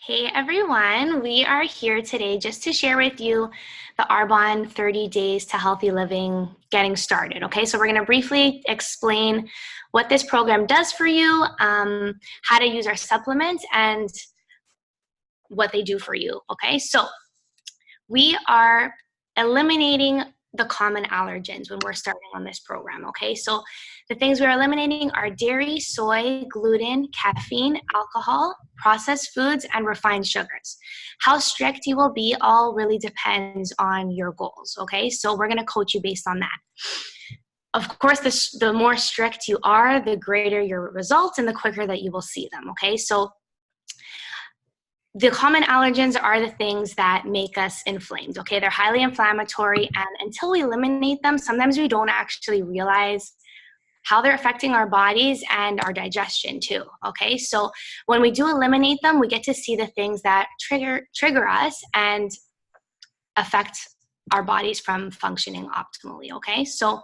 Hey everyone, we are here today just to share with you the Arbonne 30 Days to Healthy Living getting started. Okay, so we're going to briefly explain what this program does for you, how to use our supplements, and what they do for you. Okay, so we are eliminating the common allergens when we're starting on this program. Okay, so the things we're eliminating are dairy, soy, gluten, caffeine, alcohol, processed foods, and refined sugars. How strict you will be all really depends on your goals. Okay, so we're going to coach you based on that. Of course, the more strict you are, the greater your results and the quicker that you will see them. Okay, so the common allergens are the things that make us inflamed, okay? They're highly inflammatory, and until we eliminate them, sometimes we don't actually realize how they're affecting our bodies and our digestion too, okay? So when we do eliminate them, we get to see the things that trigger us and affect our bodies from functioning optimally, okay? So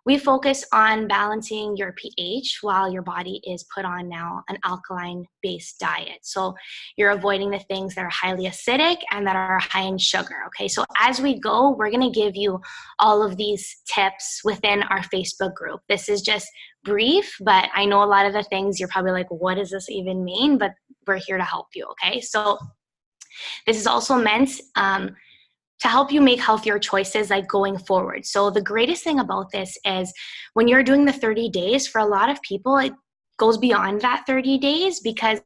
we focus on balancing your pH while your body is put on now an alkaline-based diet. So you're avoiding the things that are highly acidic and that are high in sugar, okay? So as we go, we're gonna give you all of these tips within our Facebook group. This is just brief, but I know a lot of the things you're probably like, what does this even mean? But we're here to help you, okay? So this is also meant to help you make healthier choices like going forward. So the greatest thing about this is when you're doing the 30 days, for a lot of people, it goes beyond that 30 days because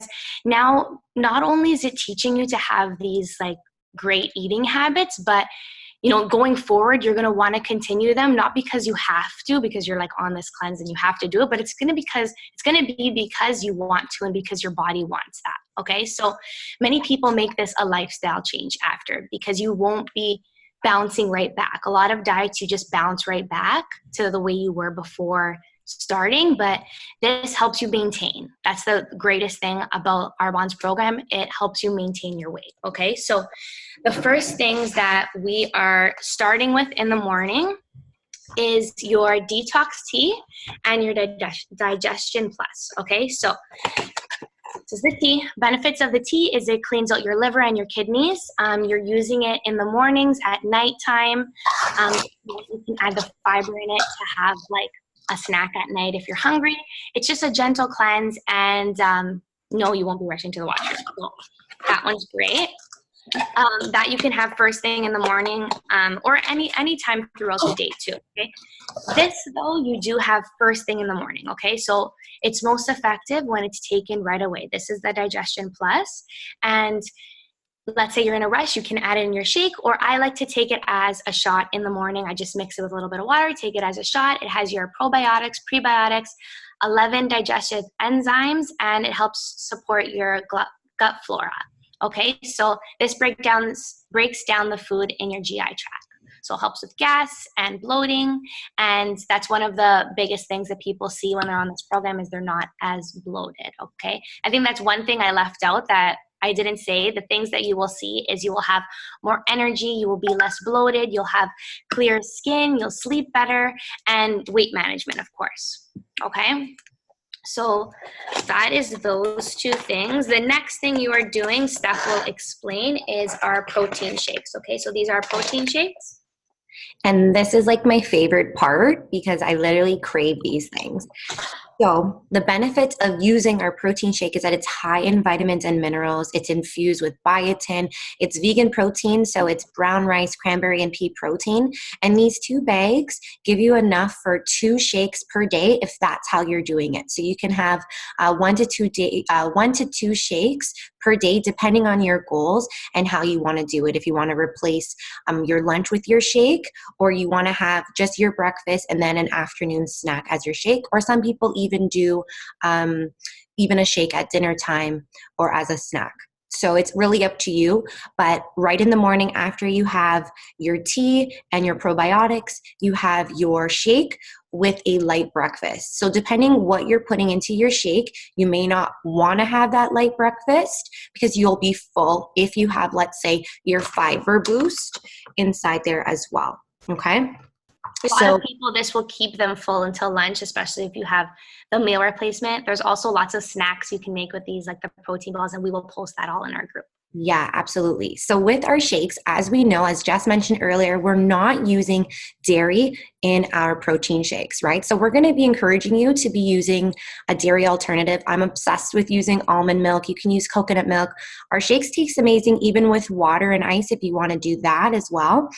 now not only is it teaching you to have these like great eating habits, but going forward, you're going to want to continue them, not because you have to, because you're like on this cleanse and you have to do it, but it's going to be because you want to and because your body wants that. Okay. So many people make this a lifestyle change after because you won't be bouncing right back. A lot of diets, you just bounce right back to the way you were before starting, but this helps you maintain. That's the greatest thing about Arbonne's program. It helps you maintain your weight. Okay. So the first things that we are starting with in the morning is your detox tea and your digestion plus. Okay. So this is the tea. Benefits of the tea is it cleans out your liver and your kidneys. You're using it in the mornings, at nighttime. You can add the fiber in it to have like a snack at night if you're hungry. It's just a gentle cleanse, and no, you won't be rushing to the washroom. So that one's great. That you can have first thing in the morning or any time throughout the day too. Okay. This though, you do have first thing in the morning. Okay. So it's most effective when it's taken right away. This is the Digestion Plus, and let's say you're in a rush, you can add it in your shake, or I like to take it as a shot in the morning. I just mix it with a little bit of water, take it as a shot. It has your probiotics, prebiotics, 11 digestive enzymes, and it helps support your gut flora. Okay, so this breaks down the food in your GI tract. So it helps with gas and bloating, and that's one of the biggest things that people see when they're on this program is they're not as bloated, okay? I think that's one thing I left out that I didn't say. The things that you will see is you will have more energy, you will be less bloated, you'll have clear skin, you'll sleep better, and weight management, of course, okay? So that is those two things. The next thing you are doing, Steph will explain, is our protein shakes, okay? So these are protein shakes. And this is like my favorite part because I literally crave these things. So the benefits of using our protein shake is that it's high in vitamins and minerals. It's infused with biotin. It's vegan protein, so it's brown rice, cranberry, and pea protein. And these 2 bags give you enough for 2 shakes per day if that's how you're doing it. So you can have 1 to 2 shakes per day depending on your goals and how you want to do it. If you want to replace your lunch with your shake, or you want to have just your breakfast and then an afternoon snack as your shake, or some people even do even a shake at dinner time or as a snack. So it's really up to you, but right in the morning after you have your tea and your probiotics, you have your shake with a light breakfast. So depending what you're putting into your shake, you may not want to have that light breakfast because you'll be full if you have, let's say, your fiber boost inside there as well, okay? A lot So of people, this will keep them full until lunch, especially if you have the meal replacement. There's also lots of snacks you can make with these, like the protein balls, and we will post that all in our group. yeah, absolutely. So with our shakes, as we know, as Jess mentioned earlier, we're not using dairy in our protein shakes, right? So we're going to be encouraging you to be using a dairy alternative. I'm obsessed with using almond milk. You can use coconut milk. Our shakes taste amazing even with water and ice if you want to do that as well.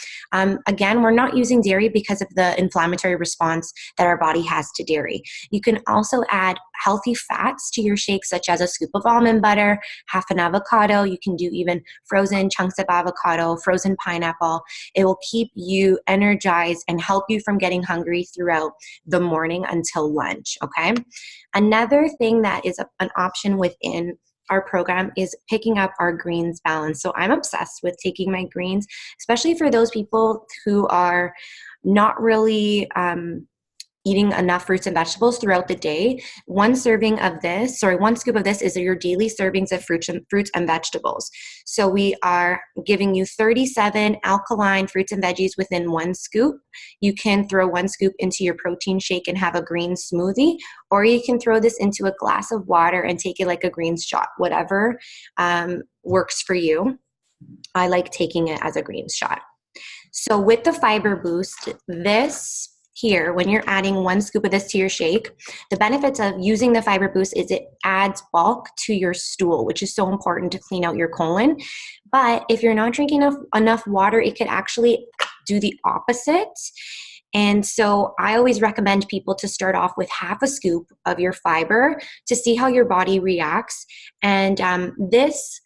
Again, we're not using dairy because of the inflammatory response that our body has to dairy. You can also add healthy fats to your shakes, such as a scoop of almond butter, half an avocado. You can do even frozen chunks of avocado, frozen pineapple. It will keep you energized and help you from getting hungry throughout the morning until lunch, okay? Another thing that is an option within our program is picking up our greens balance. So I'm obsessed with taking my greens, especially for those people who are not really eating enough fruits and vegetables throughout the day. One scoop of this is your daily servings of fruits and vegetables. So we are giving you 37 alkaline fruits and veggies within one scoop. You can throw one scoop into your protein shake and have a green smoothie, or you can throw this into a glass of water and take it like a greens shot, whatever works for you. I like taking it as a greens shot. So with the fiber boost, this here, when you're adding one scoop of this to your shake, the benefits of using the fiber boost is it adds bulk to your stool, which is so important to clean out your colon. But if you're not drinking enough water, it could actually do the opposite. And so I always recommend people to start off with half a scoop of your fiber to see how your body reacts. And this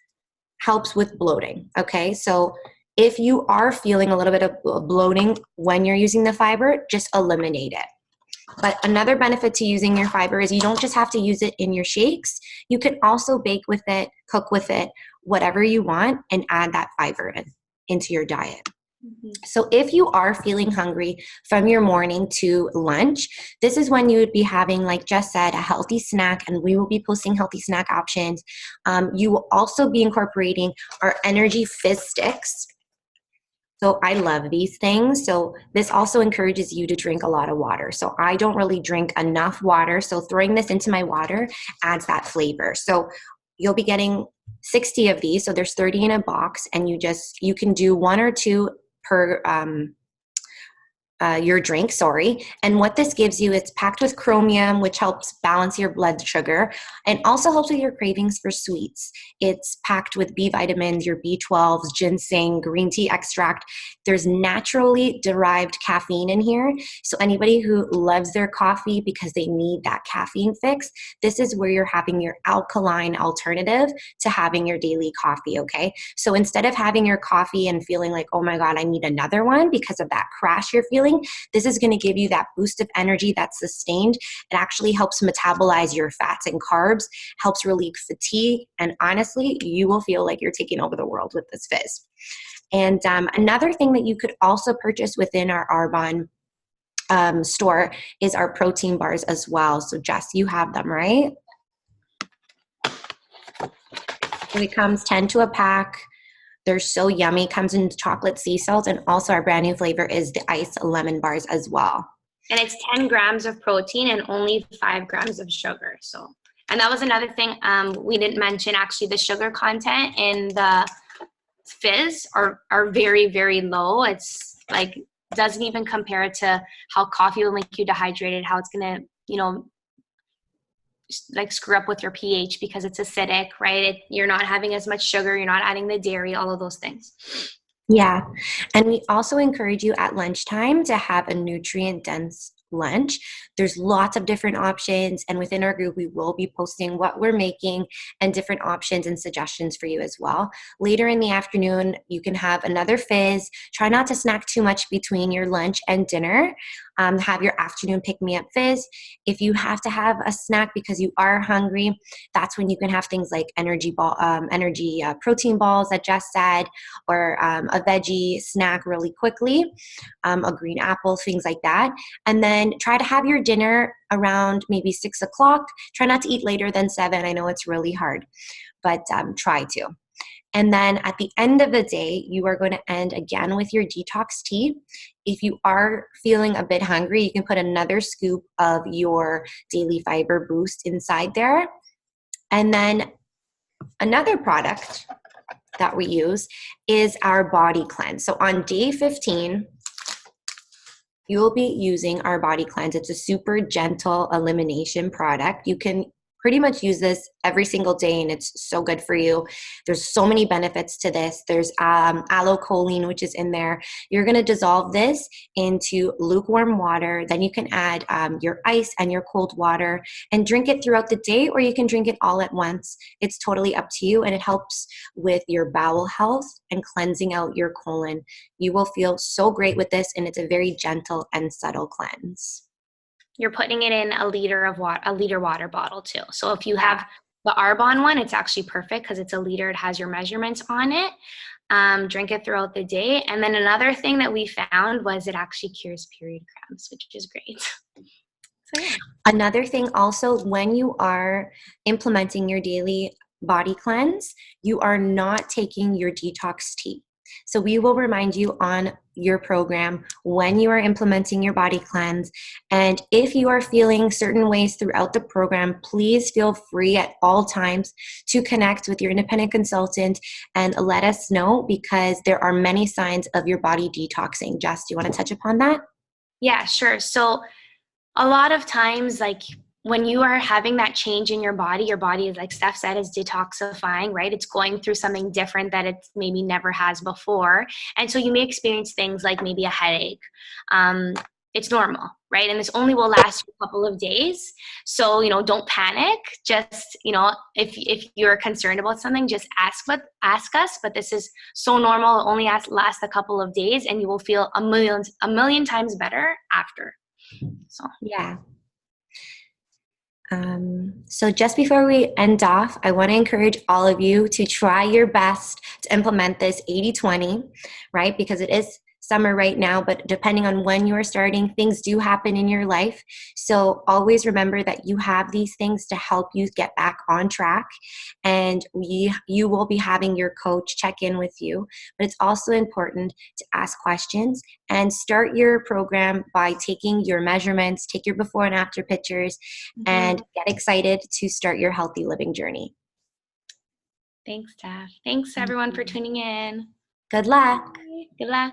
helps with bloating, okay? So if you are feeling a little bit of bloating when you're using the fiber, just eliminate it. But another benefit to using your fiber is you don't just have to use it in your shakes. You can also bake with it, cook with it, whatever you want, and add that fiber into your diet. Mm-hmm. So if you are feeling hungry from your morning to lunch, this is when you would be having, like Jess said, a healthy snack, and we will be posting healthy snack options. You will also be incorporating our energy fizz sticks. So I love these things. So this also encourages you to drink a lot of water. So I don't really drink enough water. So throwing this into my water adds that flavor. So you'll be getting 60 of these. So there's 30 in a box, and you can do one or two per your drink, And what this gives you, it's packed with chromium, which helps balance your blood sugar and also helps with your cravings for sweets. It's packed with B vitamins, your B12s, ginseng, green tea extract. There's naturally derived caffeine in here. So anybody who loves their coffee because they need that caffeine fix, this is where you're having your alkaline alternative to having your daily coffee, okay? So instead of having your coffee and feeling like, oh my God, I need another one because of that crash you're feeling, this is going to give you that boost of energy that's sustained. It actually helps metabolize your fats and carbs, helps relieve fatigue, and honestly, you will feel like you're taking over the world with this fizz. And another thing that you could also purchase within our Arbonne store is our protein bars as well. So Jess, you have them, right? So it comes 10 to a pack. They're so yummy. Comes in chocolate sea salt, and also our brand new flavor is the iced lemon bars as well. And it's 10 grams of protein and only 5 grams of sugar. So, and that was another thing we didn't mention. Actually, the sugar content in the fizz are very, very low. It's like doesn't even compare to how coffee will make you dehydrated, how it's gonna, like screw up with your pH because it's acidic, right? You're not having as much sugar, you're not adding the dairy, all of those things. Yeah. And we also encourage you at lunchtime to have a nutrient dense lunch. There's lots of different options, and within our group we will be posting what we're making and different options and suggestions for you as well. Later in the afternoon you can have another fizz. Try not to snack too much between your lunch and dinner. Have your afternoon pick-me-up fizz. If you have to have a snack because you are hungry, that's when you can have things like energy protein balls that Jess said, or a veggie snack really quickly, a green apple, things like that. And then try to have your dinner around maybe 6 o'clock. Try not to eat later than 7. I know it's really hard, but try to. And then at the end of the day, you are going to end again with your detox tea. If you are feeling a bit hungry, you can put another scoop of your daily fiber boost inside there. And then another product that we use is our body cleanse. So on day 15, you will be using our body cleanse. It's a super gentle elimination product. You can pretty much use this every single day, and it's so good for you. There's so many benefits to this. There's allocholine, which is in there. You're going to dissolve this into lukewarm water. Then you can add your ice and your cold water and drink it throughout the day, or you can drink it all at once. It's totally up to you, and it helps with your bowel health and cleansing out your colon. You will feel so great with this, and it's a very gentle and subtle cleanse. You're putting it in a liter water bottle too. So if you have the Arbonne one, it's actually perfect because it's a liter. It has your measurements on it. Drink it throughout the day. And then another thing that we found was it actually cures period cramps, which is great. So yeah. Another thing also, when you are implementing your daily body cleanse, you are not taking your detox tea. So we will remind you on your program when you are implementing your body cleanse. And if you are feeling certain ways throughout the program, please feel free at all times to connect with your independent consultant and let us know, because there are many signs of your body detoxing. Jess, do you want to touch upon that? Yeah, sure. So a lot of times, like when you are having that change in your body is, like Steph said, is detoxifying, right? It's going through something different that it maybe never has before. And so you may experience things like maybe a headache. It's normal, right? And this only will last a couple of days. So, don't panic. Just, if you're concerned about something, just ask us. But this is so normal. It only last a couple of days, and you will feel a million times better after. So, yeah. So just before we end off, I want to encourage all of you to try your best to implement this 80-20, right? Because it is summer right now, but depending on when you are starting, things do happen in your life. So always remember that you have these things to help you get back on track, and you will be having your coach check in with you. But it's also important to ask questions and start your program by taking your measurements, take your before and after pictures, and get excited to start your healthy living journey. Thanks, Steph. Thanks, everyone, for tuning in. Good luck. Good luck.